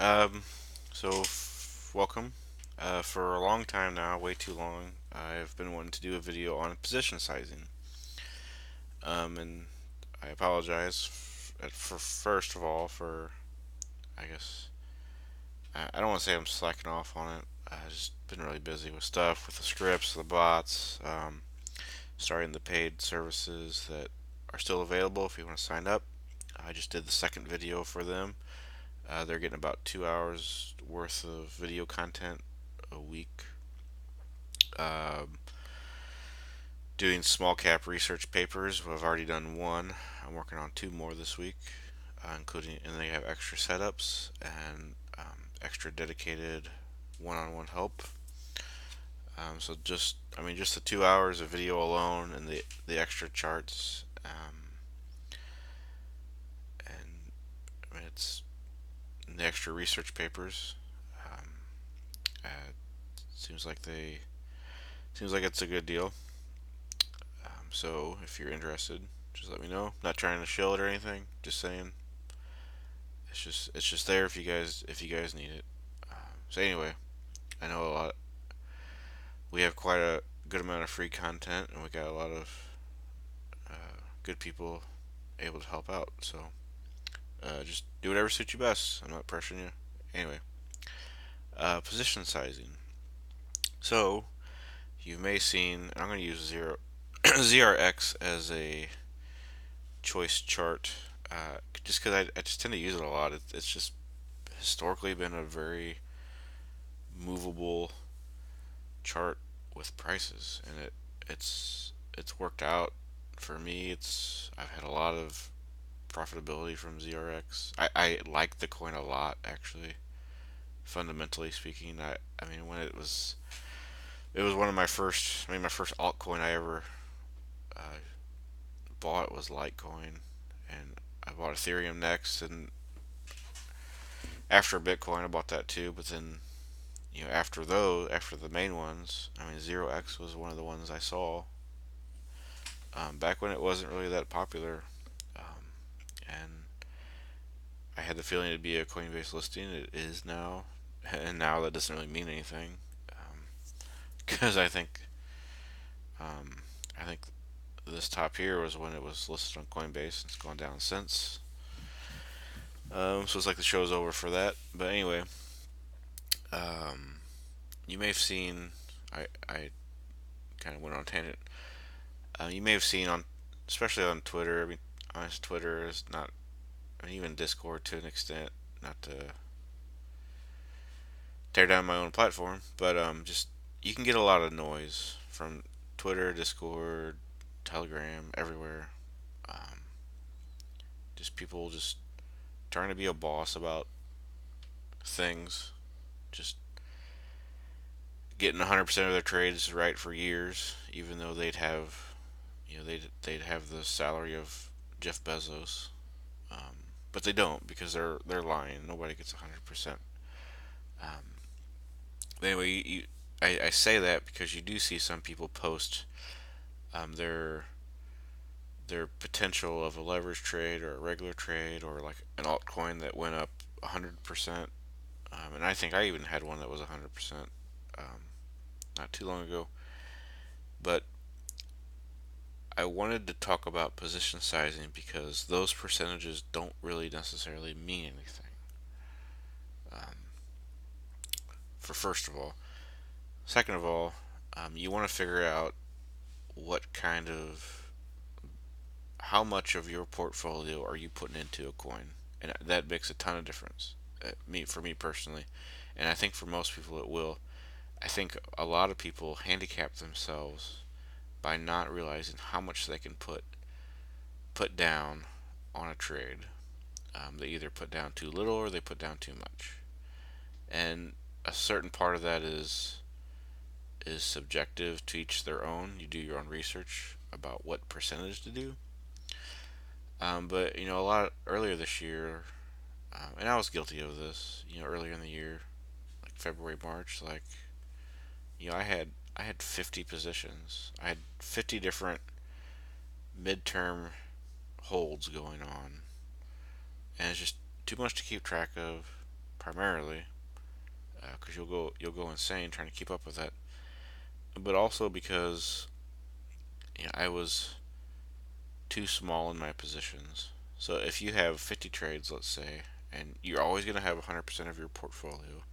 Um, welcome. For a long time now, way too long, I've been wanting to do a video on position sizing. And I apologize for first of all for I guess I don't want to say I'm slacking off on it. I've just been really busy with stuff, with the scripts, the bots, starting the paid services that are still available if you want to sign up. I just did the second video for them. They're getting about 2 hours worth of video content a week. Um, Doing small cap research papers. I've already done one. I'm working on two more this week, including, and they have extra setups and extra dedicated one-on-one help. So just the 2 hours of video alone and the extra charts, and it's the extra research papers. Um, uh, seems like they seems like it's a good deal. So if you're interested, just let me know. Not trying to shill it or anything. Just saying it's just there if you guys need it. So anyway, I know a lot. We have quite a good amount of free content, and we got a lot of good people able to help out. So just do whatever suits you best. I'm not pressuring you. Anyway, position sizing. So you may seen. I'm going to use zero ZRX as a choice chart, just because I just tend to use it a lot. It's just historically been a very movable chart with prices, and it's worked out for me. I've had a lot of profitability from ZRX. I like the coin a lot, actually. Fundamentally speaking, I mean when it was one of my first. I mean, my first altcoin I ever uh, bought was Litecoin, and I bought Ethereum next, and after Bitcoin I bought that too. But then after the main ones, I mean, Zero X was one of the ones I saw back when it wasn't really that popular, and I had the feeling it'd be a Coinbase listing. It is now, and now that doesn't really mean anything, because um, I think this top here was when it was listed on Coinbase, and it's gone down since. So it's like the show's over for that. But anyway, um, you may have seen. I kind of went on a tangent. You may have seen on, especially on Twitter. I mean, honest, Twitter is not. I mean, even Discord to an extent. Not to tear down my own platform, but just you can get a lot of noise from Twitter, Discord, Telegram, everywhere. Um, just people just trying to be a boss about things, just getting 100% of their trades right for years, even though they'd have the salary of Jeff Bezos. But they don't because they're lying. Nobody gets 100%. Um, but anyway, I say that because you do see some people post their potential of a leverage trade or a regular trade or like an altcoin that went up 100%. And I think I even had one that was 100% not too long ago. But I wanted to talk about position sizing because those percentages don't really necessarily mean anything. Um, for first of all, second of all, you want to figure out what kind of how much of your portfolio are you putting into a coin, and that makes a ton of difference. For me personally, and I think for most people it will. I think a lot of people handicap themselves by not realizing how much they can put down on a trade. They either put down too little or they put down too much, and a certain part of that is subjective to each their own. You do your own research about what percentage to do. But a lot earlier this year, and I was guilty of this. Earlier in the year, like February, March, like I had 50 positions. I had 50 different midterm holds going on, and it's just too much to keep track of. primarily, because you'll go insane trying to keep up with that, but also because I was too small in my positions. So if you have 50 trades, let's say, and you're always going to have 100% of your portfolio,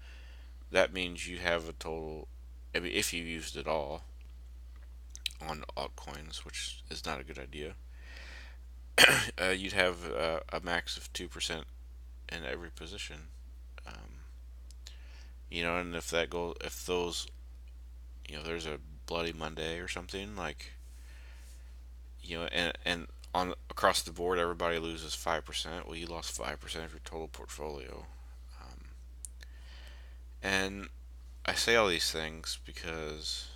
that means you have a total. I mean, if you used it all on altcoins, which is not a good idea, you'd have a max of 2% in every position. Um, and if that goal, if those, there's a bloody Monday or something like, and on across the board everybody loses 5%. Well, you lost 5% of your total portfolio. Um, and I say all these things because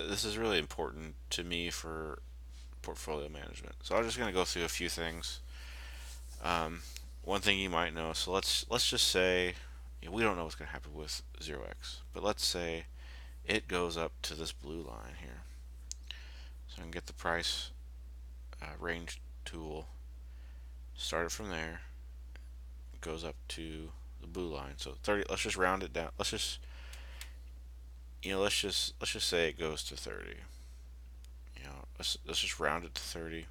this is really important to me for portfolio management. So I'm just going to go through a few things. Um, One thing you might know. So let's just say we don't know what's going to happen with 0x, but let's say it goes up to this blue line here. So I can get the price range tool, start it from there. It goes up to the blue line. So 30. Let's just round it down. Let's just say it goes to 30. Let's just round it to 30,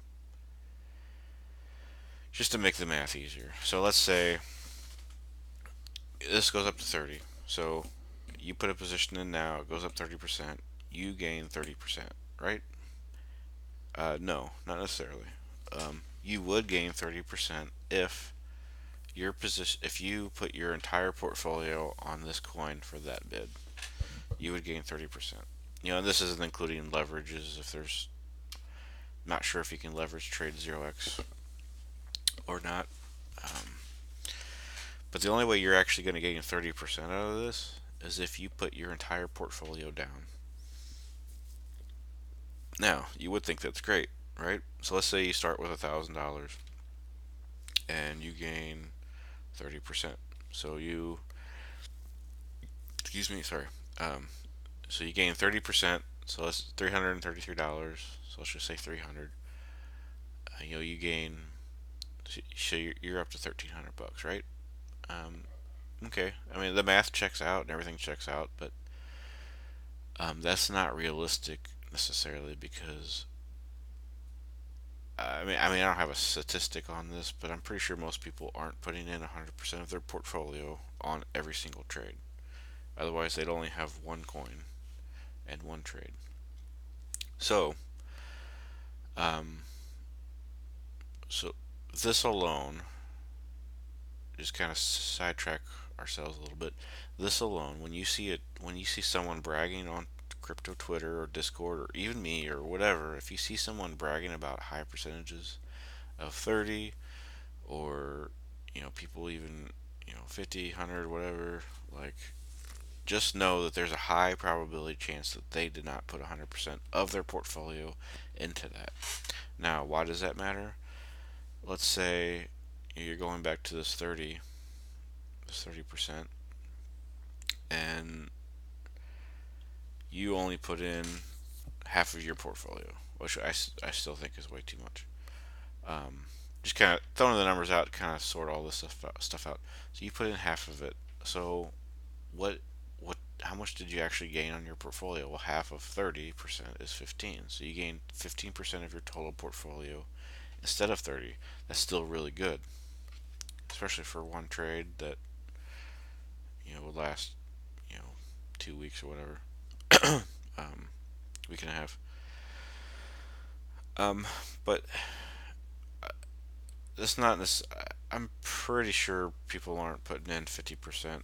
just to make the math easier. So let's say this goes up to 30. So you put a position in now, it goes up 30%. You gain 30%, right? No, not necessarily. You would gain 30% if you put your entire portfolio on this coin for that bid. You would gain 30%. And this isn't including leverages. If there's not sure if you can leverage trade 0x or not. Um, but the only way you're actually going to gain 30% out of this is if you put your entire portfolio down. Now, you would think that's great, right? So let's say you start with $1,000 and you gain 30%. So excuse me, sorry. Um, so you gain 30%. So that's $333. So let's just say 300. You gain. So you're up to 1,300 bucks, right? Um, okay. I mean, the math checks out and everything checks out, but that's not realistic necessarily because I don't have a statistic on this, but I'm pretty sure most people aren't putting in 100% of their portfolio on every single trade. Otherwise, they'd only have one coin and one trade. So, um, so this alone, just kind of sidetrack ourselves a little bit. This alone, when you see someone bragging on crypto Twitter or Discord or even me or whatever, if you see someone bragging about high percentages of 30 or people even 50, 100, whatever, like just know that there's a high probability chance that they did not put 100% of their portfolio into that. Now, why does that matter? Let's say you're going back to this 30%, and you only put in half of your portfolio, which I still think is way too much. Um, just kind of throwing the numbers out to kind of sort all this stuff out. So you put in half of it. So what how much did you actually gain on your portfolio? Well, half of 30% is 15. So you gained 15% of your total portfolio instead of 30. That's still really good, especially for one trade that would last you know 2 weeks or whatever, week and a half. But it's not this. I'm pretty sure people aren't putting in 50%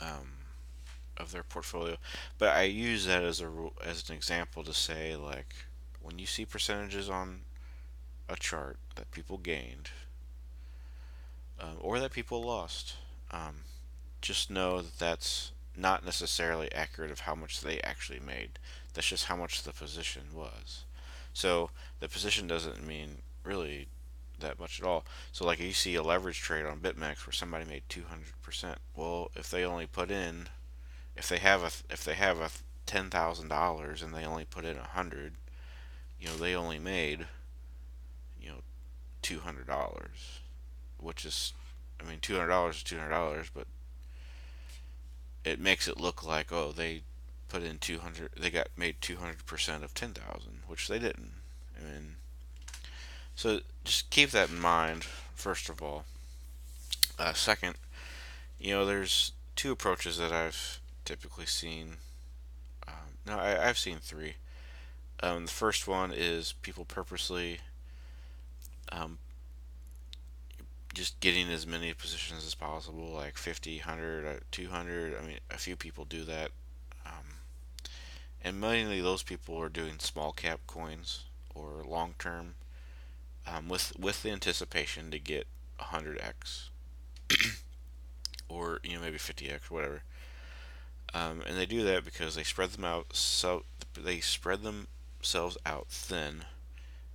um, of their portfolio. But I use that as an example to say, like, when you see percentages on a chart that people gained or that people lost, um, just know that that's not necessarily accurate of how much they actually made. That's just how much the position was. So the position doesn't mean really that much at all. So like you see a leverage trade on BitMEX where somebody made 200%. Well, if they only put in, if they have a $10,000 and they only put in 100, they only made $200. which is, I mean, $200 is $200, but it makes it look like, oh, they put in 200, they got made 200% of 10,000, which they didn't. I mean, so just keep that in mind, first of all. Second, there's two approaches that I've typically seen. No, I've seen three. The first one is people purposely um, just getting as many positions as possible, like 50, 100, 200. I mean, a few people do that. Um, and mainly those people are doing small cap coins or long term, with the anticipation to get 100x or maybe 50x, whatever. And they do that because they spread them out, so they spread themselves out thin,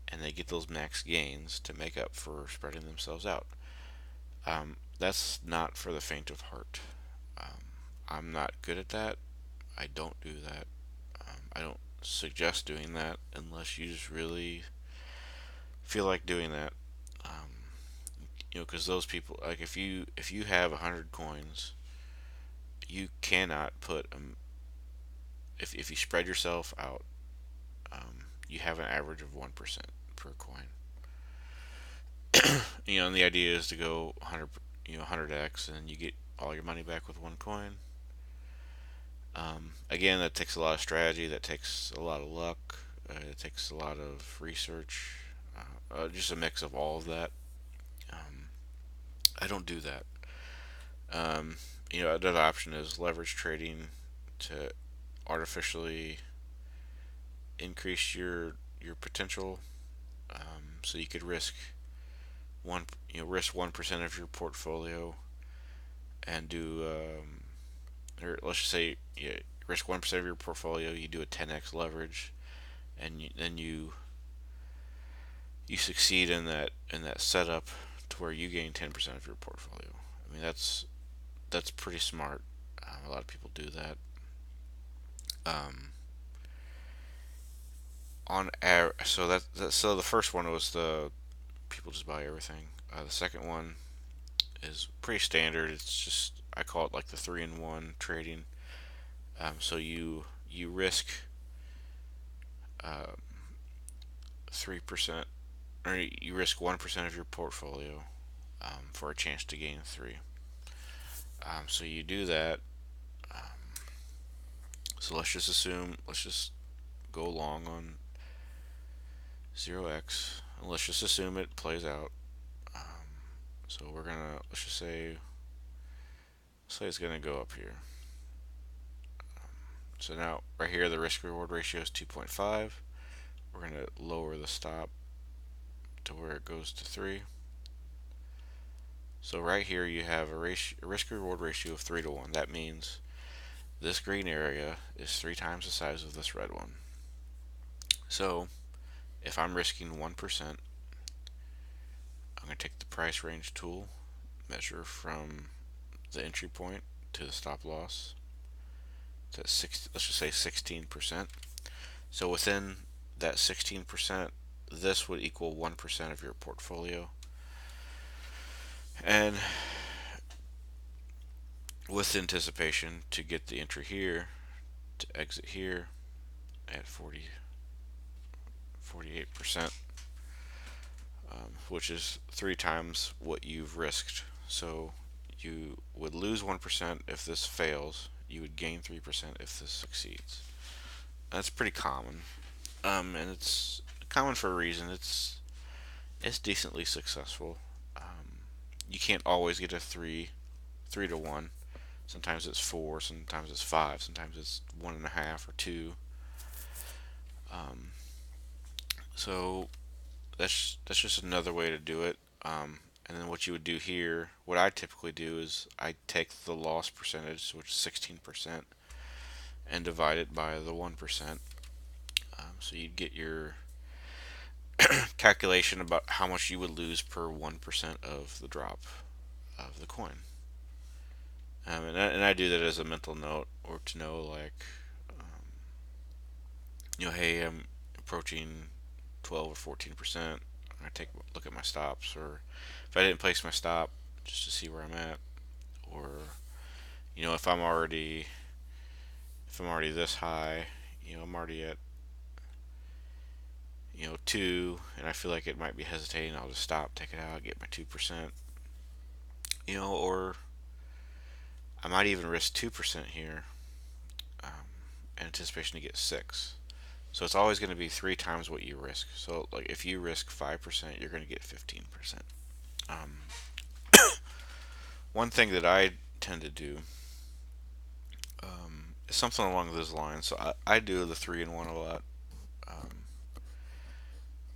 and they get those max gains to make up for spreading themselves out. That's not for the faint of heart. Um, I'm not good at that. I don't do that. I don't suggest doing that unless you just really feel like doing that. Because those people, like if you have 100 coins, you cannot put if you spread yourself out, you have an average of 1% per coin. And the idea is to go 100x, and you get all your money back with one coin. Again, that takes a lot of strategy. That takes a lot of luck. It takes a lot of research. Just a mix of all of that. Um, I don't do that. Um, another option is leverage trading to artificially increase your potential. So you could risk 1% of your portfolio and do, or let's just say, risk 1% of your portfolio. You do a 10x leverage, and then you succeed in that setup to where you gain 10% of your portfolio. I mean, that's pretty smart. A lot of people do that. Um, so the first one was the people just buy everything. The second one is pretty standard. It's just, I call it like the 3-in-1 trading. So you risk 3%, or you risk 1% of your portfolio, for a chance to gain three. So you do that. So let's just go long on 0x, and let's just assume it plays out. So we're gonna let's say it's gonna go up here. So now right here the risk reward ratio is 2.5. We're gonna lower the stop to where it goes to 3. So right here you have a risk reward ratio of 3 to 1. That means this green area is 3 times the size of this red one. So if I'm risking 1%, I'm going to take the price range tool, measure from the entry point to the stop loss to let's just say 16%. So within that 16%, this would equal 1% of your portfolio. And with anticipation to get the entry here, to exit here at 48%, which is 3 times what you've risked. So you would lose 1% if this fails. You would gain 3% if this succeeds. That's pretty common, and it's common for a reason. It's decently successful. You can't always get a 3 to 1. Sometimes it's 4, sometimes it's 5, sometimes it's 1.5 or 2. Um, so that's just another way to do it. And then what you would do here, what I typically do is I take the loss percentage, which is 16%, and divide it by the 1%. So you'd get your calculation about how much you would lose per 1% of the drop of the coin. And I do that as a mental note, or to know, like, hey, I'm approaching 12 or 14%. I take a look at my stops, or if I didn't place my stop just to see where I'm at, or if I'm already this high, I'm already at 2, and I feel like it might be hesitating, I'll just stop, take it out, get my 2%, or I might even risk 2% here, um, in anticipation to get 6. So it's always going to be 3 times what you risk. So like if you risk 5%, you're going to get 15%. Um, One thing that I tend to do is something along those lines. So I do the 3-in-1 a lot. Um,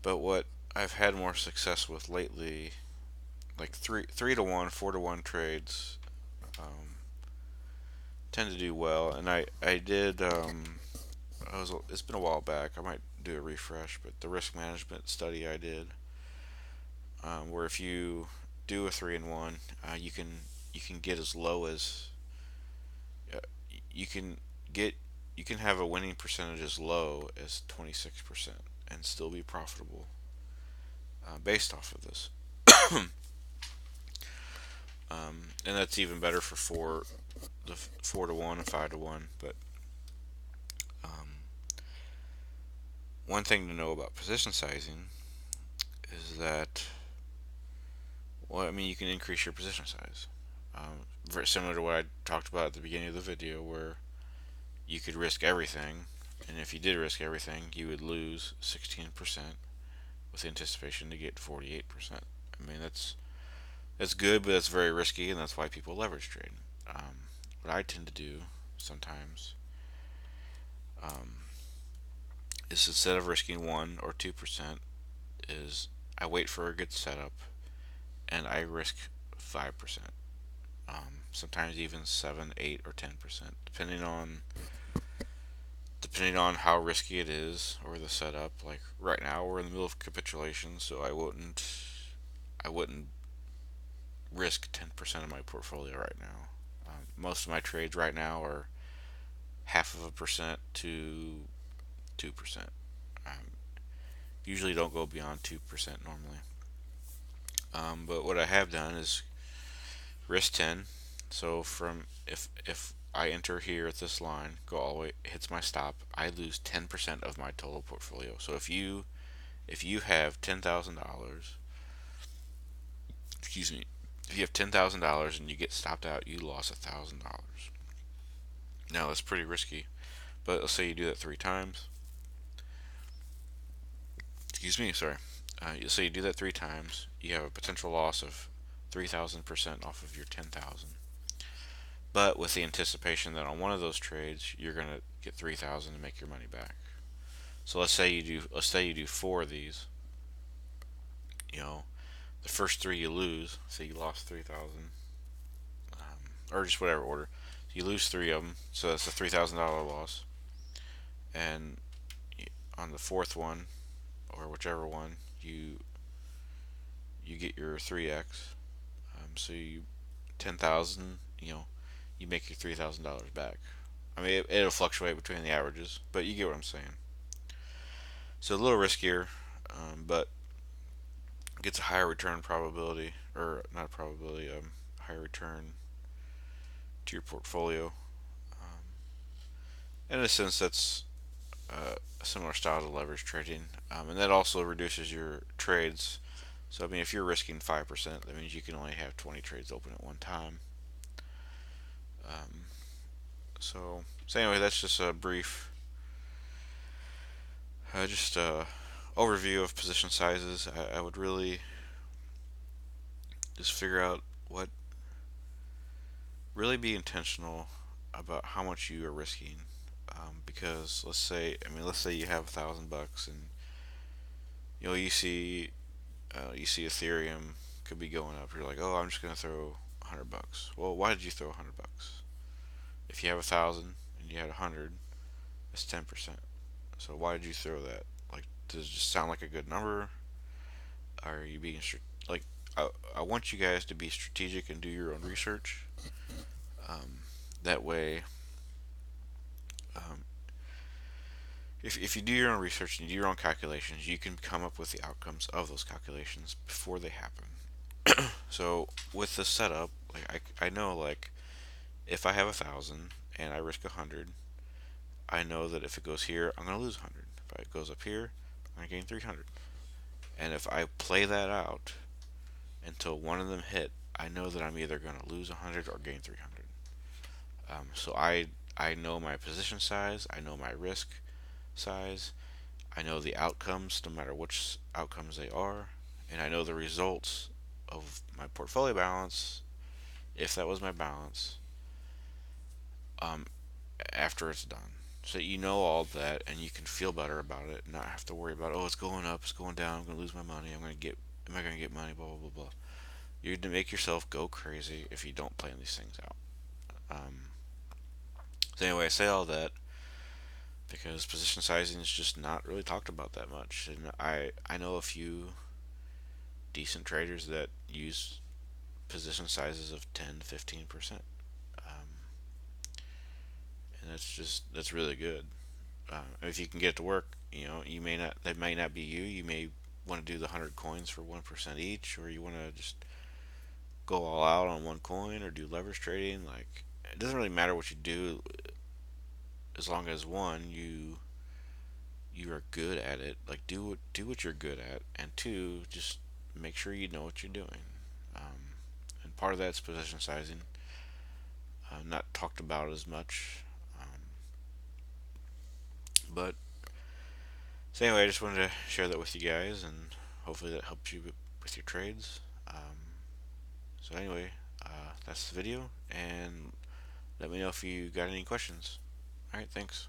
but what I've had more success with lately, like 3-to-1, 4-to-1 trades, um, tend to do well. And I did. It's been a while back. I might do a refresh, but the risk management study I did, where if you do a 3-in-1, you can get as low as uh, you can get you can have a winning percentage as low as 26% and still be profitable, based off of this. And that's even better for the 4-to-1 and 5-to-1. But um, one thing to know about position sizing is that, well, I mean, you can increase your position size. Very similar to what I talked about at the beginning of the video, where you could risk everything, and if you did risk everything, you would lose 16% with anticipation to get 48%. I mean, that's good, but that's very risky, and that's why people leverage trade. What I tend to do sometimes, um, is instead of risking 1 or 2%, is I wait for a good setup and I risk 5%. Sometimes even 7, 8, or 10%, depending on how risky it is or the setup. Like right now, we're in the middle of capitulation, so I wouldn't risk 10% of my portfolio right now. Most of my trades right now are 0.5% to 2%. Um, Usually don't go beyond 2% normally. But what I have done is risk 10. So from if I enter here at this line, go all the way, hits my stop, I lose 10% of my total portfolio. So if you have $10,000, excuse me, if you have $10,000 and you get stopped out, you lost $1,000. Now that's pretty risky, but let's say you do that 3 times. Excuse me, sorry. So you do that 3 times, you have a potential loss of 3,000% off of your 10,000. But with the anticipation that on one of those trades you're gonna get 3,000 and make your money back. So let's say you do 4 of these. You know, the first 3 you lose. Say you lost 3,000, or just whatever order. You lose 3 of them, so that's a $3,000 loss. And on the fourth one, or whichever one, you get your 3x. So you 10,000. You make your $3,000 back. I mean, it'll fluctuate between the averages, but you get what I'm saying. So a little riskier, but gets a higher return probability, or not a probability, higher return to your portfolio. Um, in a sense, that's a similar style to leverage trading, and that also reduces your trades. So I mean, if you're risking 5%, that means you can only have 20 trades open at one time. Um, so anyway, that's just a brief, just overview of position sizes. I would really just figure out really be intentional about how much you are risking. Because let's say you have $1,000, and you see Ethereum could be going up. You're like, oh, I'm just gonna throw $100. Well, why did you throw $100? If you have 1,000 and you had 100, that's 10%. So why did you throw that? Like, does it just sound like a good number? Are you being like? I want you guys to be strategic and do your own research. Um, that way, um, if you do your own research and you do your own calculations, you can come up with the outcomes of those calculations before they happen. So with the setup, like I know like if I have 1,000 and I risk 100, I know that if it goes here, I'm gonna lose 100. If it goes up here, I'm gonna gain 300. And if I play that out until one of them hit, I know that I'm either gonna lose 100 or gain 300. So I know my position size, I know my risk size, I know the outcomes, no matter which outcomes they are, and I know the results of my portfolio balance, if that was my balance, um, after it's done. So you know all that, and you can feel better about it, and not have to worry about, oh, it's going up, it's going down, I'm gonna lose my money, am I gonna get money, blah blah blah blah. You're to make yourself go crazy if you don't plan these things out. Um, so anyway, I say all that because position sizing is just not really talked about that much, and I know a few decent traders that use position sizes of 10 to 15%, and that's really good. If you can get it to work, you may not that may not be you. You may want to do the 100 coins for 1% each, or you want to just go all out on one coin or do leverage trading. Like it doesn't really matter what you do as long as one you are good at it. Like do what you're good at, and two, just make sure you know what you're doing. And part of that's position sizing, not talked about as much. Um, but so anyway, I just wanted to share that with you guys, and hopefully that helps you with your trades. So anyway, that's the video, and let me know if you got any questions. All right, thanks.